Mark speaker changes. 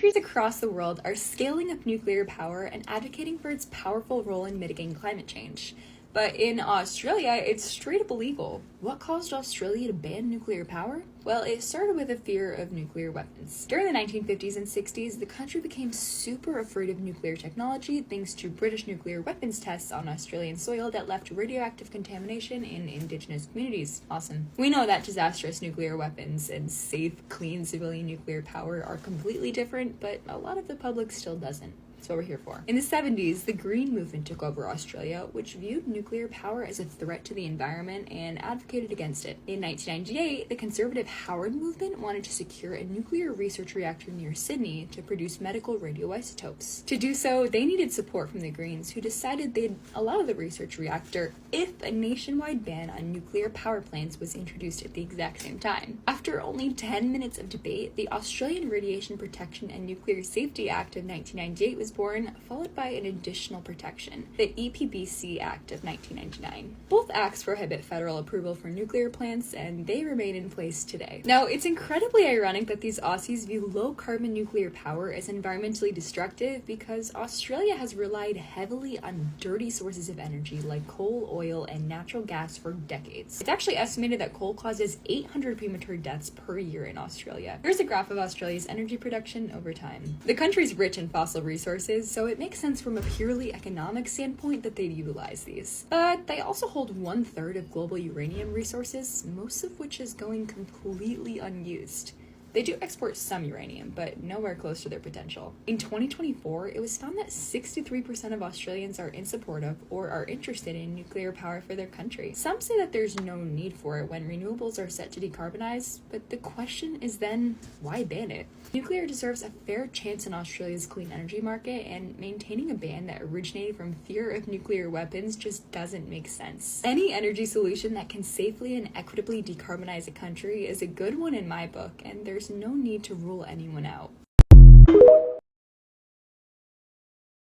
Speaker 1: Countries across the world are scaling up nuclear power and advocating for its powerful role in mitigating climate change. But in Australia, it's straight up illegal. What caused Australia to ban nuclear power? Well, it started with a fear of nuclear weapons. During the 1950s and 60s, the country became super afraid of nuclear technology thanks to British nuclear weapons tests on Australian soil that left radioactive contamination in indigenous communities. Awesome. We know that disastrous nuclear weapons and safe, clean civilian nuclear power are completely different, but a lot of the public still doesn't. That's what we're here for. In the 70s, the Green Movement took over Australia, which viewed nuclear power as a threat to the environment and advocated against it. In 1998, the conservative Howard Movement wanted to secure a nuclear research reactor near Sydney to produce medical radioisotopes. To do so, they needed support from the Greens, who decided they'd allow the research reactor if a nationwide ban on nuclear power plants was introduced at the exact same time. After only 10 minutes of debate, the Australian Radiation Protection and Nuclear Safety Act of 1998 was born, followed by an additional protection, the EPBC Act of 1999. Both acts prohibit federal approval for nuclear plants, and they remain in place today. Now, it's incredibly ironic that these Aussies view low-carbon nuclear power as environmentally destructive because Australia has relied heavily on dirty sources of energy like coal, oil, and natural gas for decades. It's actually estimated that coal causes 800 premature deaths per year in Australia. Here's a graph of Australia's energy production over time. The country's rich in fossil resources, so it makes sense from a purely economic standpoint that they'd utilize these. But they also hold 1/3 of global uranium resources, most of which is going completely unused. They do export some uranium, but nowhere close to their potential. In 2024, it was found that 63% of Australians are in support of or are interested in nuclear power for their country. Some say that there's no need for it when renewables are set to decarbonize, but the question is then, why ban it? Nuclear deserves a fair chance in Australia's clean energy market, and maintaining a ban that originated from fear of nuclear weapons just doesn't make sense. Any energy solution that can safely and equitably decarbonize a country is a good one in my book, and there's no need to rule anyone out.